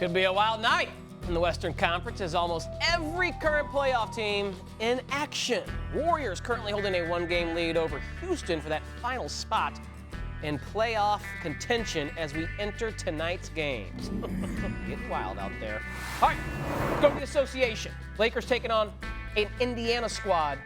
Could be a wild night in the Western Conference as almost every current playoff team in action. Warriors currently holding a one-game lead over Houston for that final spot in playoff contention as we enter tonight's games. Getting wild out there. All right, go to the association. Lakers taking on an Indiana squad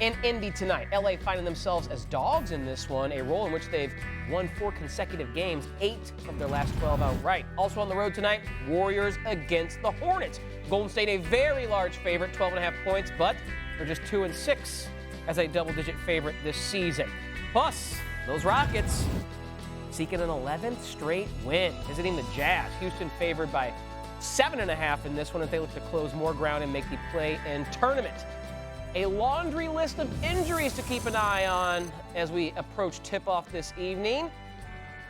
in Indy tonight. LA finding themselves as dogs in this one, a role in which they've won 4 consecutive games, 8 of their last 12 outright. Also on the road tonight, Warriors against the Hornets. Golden State a very large favorite, 12.5 points, but they're just 2-6 as a double-digit favorite this season. Plus, those Rockets seeking an 11th straight win, visiting the Jazz. Houston favored by 7.5 in this one as they look to close more ground and make the play-in tournament. A laundry list of injuries to keep an eye on as we approach tip-off this evening.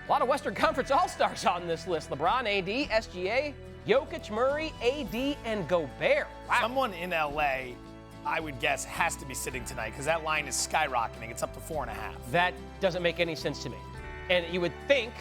A lot of Western Conference All-Stars on this list. LeBron, AD, SGA, Jokic, Murray, AD, and Gobert. Wow. Someone in LA, I would guess, has to be sitting tonight because that line is skyrocketing. It's up to 4.5. That doesn't make any sense to me. And you would think,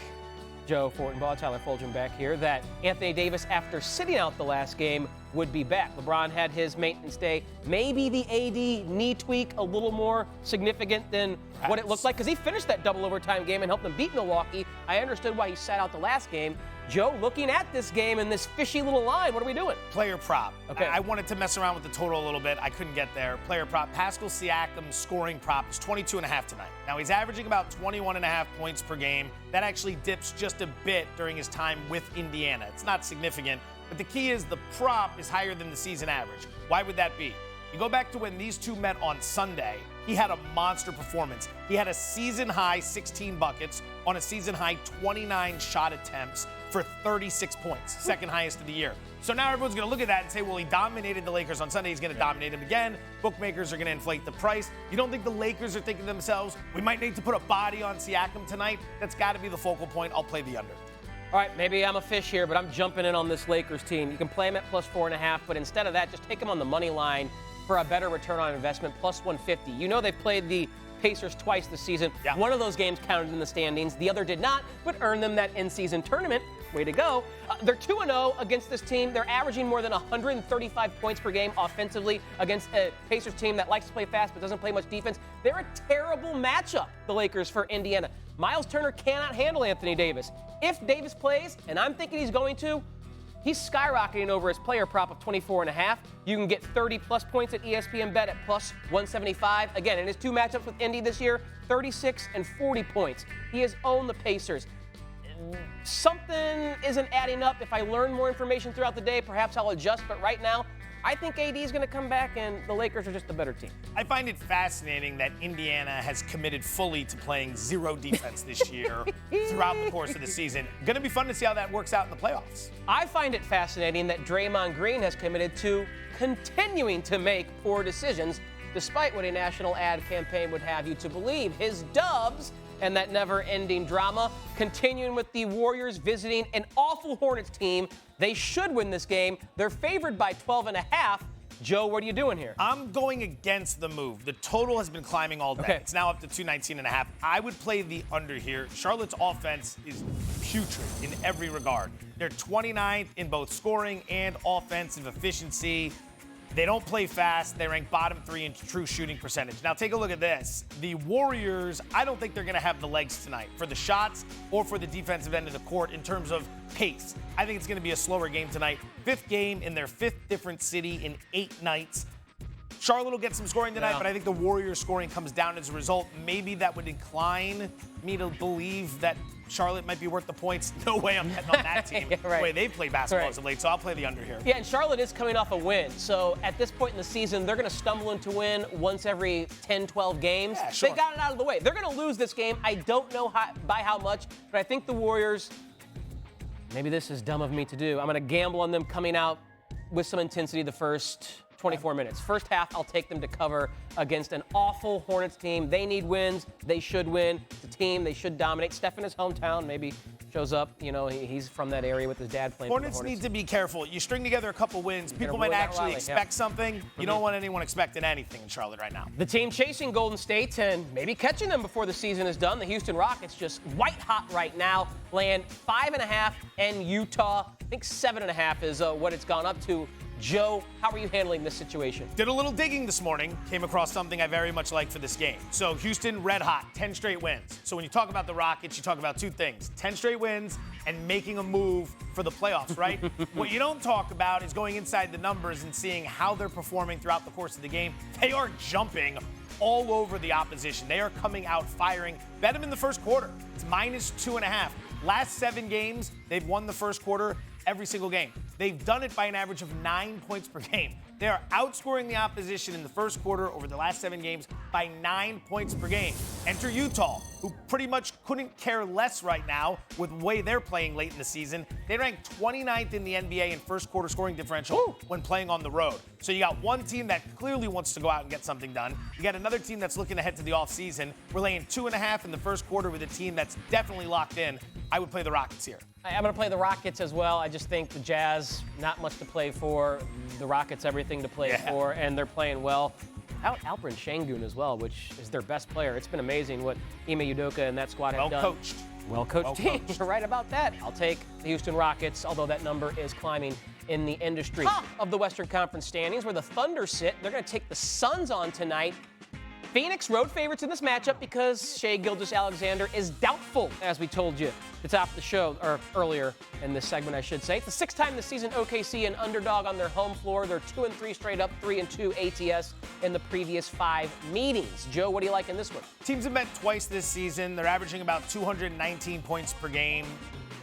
Joe Fortenbaugh, Tyler Fulgham back here, that Anthony Davis, after sitting out the last game, would be back. LeBron had his maintenance day. Maybe the AD knee tweak a little more significant than what it looked like, because he finished that double overtime game and helped them beat Milwaukee. I understood why he sat out the last game. Joe, looking at this game and this fishy little line, what are we doing? Player prop. Okay. I wanted to mess around with the total a little bit. I couldn't get there. Player prop. Pascal Siakam's scoring prop is 22.5 tonight. Now, he's averaging about 21.5 points per game. That actually dips just a bit during his time with Indiana. It's not significant, but the key is the prop is higher than the season average. Why would that be? You go back to when these two met on Sunday, he had a monster performance. He had a season-high 16 buckets on a season-high 29 shot attempts for 36 points, second highest of the year. So now everyone's going to look at that and say, well, he dominated the Lakers on Sunday. He's going to dominate them again. Bookmakers are going to inflate the price. You don't think the Lakers are thinking to themselves, we might need to put a body on Siakam tonight? That's got to be the focal point. I'll play the under. All right, maybe I'm a fish here, but I'm jumping in on this Lakers team. You can play him at plus 4.5, but instead of that, just take him on the money line for a better return on investment, plus 150. You know they've played the Pacers twice this season. Yeah. One of those games counted in the standings. The other did not, but earned them that in-season tournament. Way to go. They're 2-0 against this team. They're averaging more than 135 points per game offensively against a Pacers team that likes to play fast but doesn't play much defense. They're a terrible matchup, the Lakers, for Indiana. Miles Turner cannot handle Anthony Davis. If Davis plays, and I'm thinking he's going to, he's skyrocketing over his player prop of 24.5. You can get 30-plus points at ESPN BET at plus 175. Again, in his 2 matchups with Indy this year, 36 and 40 points. He has owned the Pacers. Something isn't adding up. If I learn more information throughout the day, perhaps I'll adjust. But right now, I think AD is going to come back, and the Lakers are just a better team. I find it fascinating that Indiana has committed fully to playing zero defense this year throughout the course of the season. Going to be fun to see how that works out in the playoffs. I find it fascinating that Draymond Green has committed to continuing to make poor decisions, despite what a national ad campaign would have you to believe. His dubs and that never-ending drama, continuing with the Warriors visiting an awful Hornets team. They should win this game. They're favored by 12.5. Joe, what are you doing here? I'm going against the move. The total has been climbing all day. Okay. It's now up to 219.5. I would play the under here. Charlotte's offense is putrid in every regard. They're 29th in both scoring and offensive efficiency. They don't play fast. They rank bottom 3 in true shooting percentage. Now, take a look at this. The Warriors, I don't think they're going to have the legs tonight for the shots or for the defensive end of the court in terms of pace. I think it's going to be a slower game tonight. 5th game in their 5th different city in 8 nights. Charlotte will get some scoring tonight, but I think the Warriors scoring comes down as a result. Maybe that would incline me to believe that Charlotte might be worth the points. No way I'm betting on that team. The way they've played basketball as of late, so I'll play the under here. Yeah, and Charlotte is coming off a win. So at this point in the season, they're going to stumble into win once every 10, 12 games. Yeah, sure. They got it out of the way. They're going to lose this game. I don't know by how much, but I think the Warriors, maybe this is dumb of me to do, I'm going to gamble on them coming out with some intensity the first 24 minutes. First half, I'll take them to cover against an awful Hornets team. They need wins. They should win. The team, they should dominate. Steph in his hometown, maybe shows up. You know, he's from that area with his dad playing for the Hornets. Need to be careful. You string together a couple wins, people might actually expect something. You don't want anyone expecting anything in Charlotte right now. The team chasing Golden State and maybe catching them before the season is done. The Houston Rockets just white hot right now, laying 5.5, and Utah think 7.5 is what it's gone up to. Joe, how are you handling this situation? Did a little digging this morning, came across something I very much like for this game. So Houston, red hot, 10 straight wins. So when you talk about the Rockets, you talk about two things, 10 straight wins and making a move for the playoffs, right? What you don't talk about is going inside the numbers and seeing how they're performing throughout the course of the game. They are jumping all over the opposition. They are coming out firing. Bet them in the first quarter. It's -2.5. Last 7 games, they've won the first quarter every single game. They've done it by an average of 9 points per game. They are outscoring the opposition in the first quarter over the last 7 games by 9 points per game. Enter Utah, who pretty much couldn't care less right now with the way they're playing late in the season. They rank 29th in the NBA in first quarter scoring differential when playing on the road. So you got one team that clearly wants to go out and get something done. You got another team that's looking ahead to the offseason. We're laying 2.5 in the first quarter with a team that's definitely locked in. I would play the Rockets here. I'm going to play the Rockets as well. I just think the Jazz, not much to play for. The Rockets, everything to play for, and they're playing well. Out Alperen Şengün as well, which is their best player. It's been amazing what Ime Udoka and that squad have done. Well-coached team. You're right about that. I'll take the Houston Rockets, although that number is climbing in the industry. Top of the Western Conference standings, where the Thunder sit. They're going to take the Suns on tonight. Phoenix road favorites in this matchup because Shai Gilgeous-Alexander is doubtful, as we told you at the top of the show, or earlier in this segment, I should say. It's the 6th time this season OKC an underdog on their home floor. They're 2-3 straight up, 3-2 ATS in the previous 5 meetings. Joe, what do you like in this one? Teams have met twice this season. They're averaging about 219 points per game.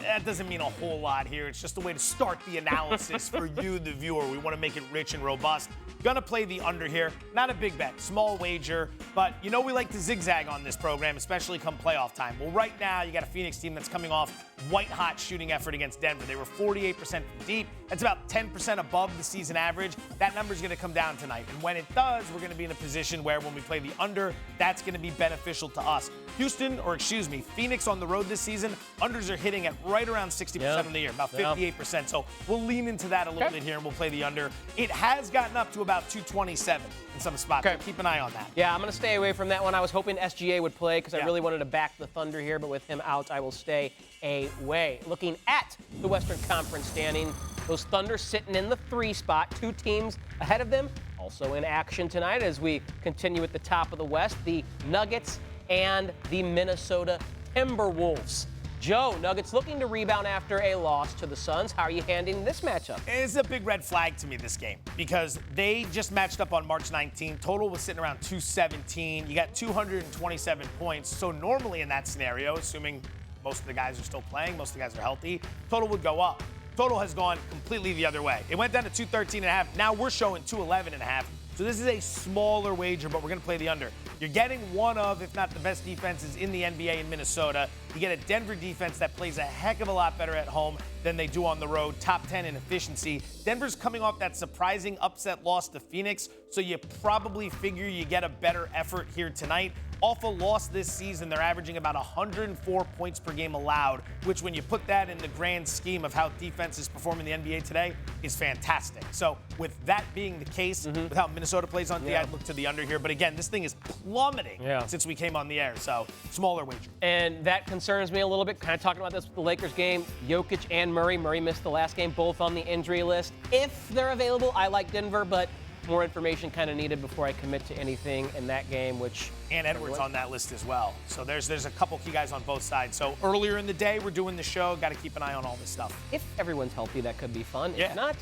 That doesn't mean a whole lot here. It's just a way to start the analysis for you, the viewer. We want to make it rich and robust. Gonna play the under here. Not a big bet, small wager, but you know we like to zigzag on this program, especially come playoff time. Well, right now you got a Phoenix team that's coming off white-hot shooting effort against Denver. They were 48% from deep. That's about 10% above the season average. That number's gonna come down tonight. And when it does, we're gonna be in a position where when we play the under, that's gonna be beneficial to us. Phoenix on the road this season, unders are hitting at right around 60% of the year, about 58%. So we'll lean into that a little bit here and we'll play the under. It has gotten up to about 227 in some spots. So keep an eye on that. Yeah, I'm going to stay away from that one. I was hoping SGA would play because I really wanted to back the Thunder here, but with him out, I will stay away. Looking at the Western Conference standing, those Thunder sitting in the 3 spot, 2 teams ahead of them. Also in action tonight as we continue at the top of the West, the Nuggets and the Minnesota Timberwolves. Joe, Nuggets looking to rebound after a loss to the Suns. How are you handling this matchup? It's a big red flag to me, this game, because they just matched up on March 19. Total was sitting around 217. You got 227 points. So normally in that scenario, assuming most of the guys are still playing, most of the guys are healthy, total would go up. Total has gone completely the other way. It went down to 213.5. Now we're showing 211.5. So this is a smaller wager, but we're going to play the under. You're getting one of, if not the best defenses in the NBA in Minnesota. You get a Denver defense that plays a heck of a lot better at home than they do on the road, top 10 in efficiency. Denver's coming off that surprising upset loss to Phoenix, so you probably figure you get a better effort here tonight. Off a loss this season, they're averaging about 104 points per game allowed, which when you put that in the grand scheme of how defenses perform in the NBA today, is fantastic. So with that being the case, with how Minnesota plays on D, I'd look to the under here. But again, this thing is plummeting since we came on the air, so smaller wager. And that concerns me a little bit, kind of talking about this with the Lakers game. Jokic and Murray. Murray missed the last game, both on the injury list. If they're available, I like Denver, but more information kind of needed before I commit to anything in that game, which... And Edwards on that list as well. So there's a couple key guys on both sides. So earlier in the day, we're doing the show. Got to keep an eye on all this stuff. If everyone's healthy, that could be fun. If not...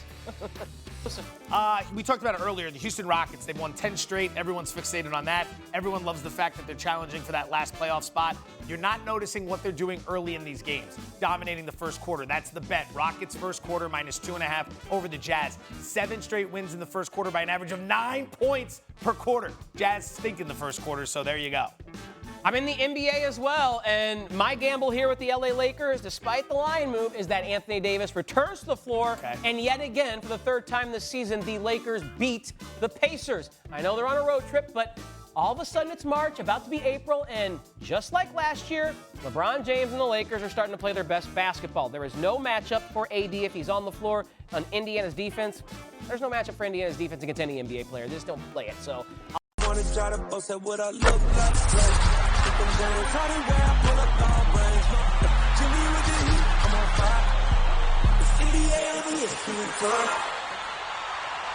we talked about it earlier. The Houston Rockets, they've won 10 straight. Everyone's fixated on that. Everyone loves the fact that they're challenging for that last playoff spot. You're not noticing what they're doing early in these games. Dominating the first quarter. That's the bet. Rockets first quarter -2.5 over the Jazz. 7 straight wins in the first quarter by an average of 9 points per quarter. Jazz stink in the first quarter, so there you go. I'm in the NBA as well, and my gamble here with the LA Lakers, despite the line move, is that Anthony Davis returns to the floor, and yet again, for the 3rd time this season, the Lakers beat the Pacers. I know they're on a road trip, but all of a sudden it's March, about to be April, and just like last year, LeBron James and the Lakers are starting to play their best basketball. There is no matchup for AD if he's on the floor. On Indiana's defense, there's no matchup for Indiana's defense against any NBA player. They just don't play it, so... I want to try to boast at what I look like. Jimmy with the heat, I'm on fire. It's 88. ESPN.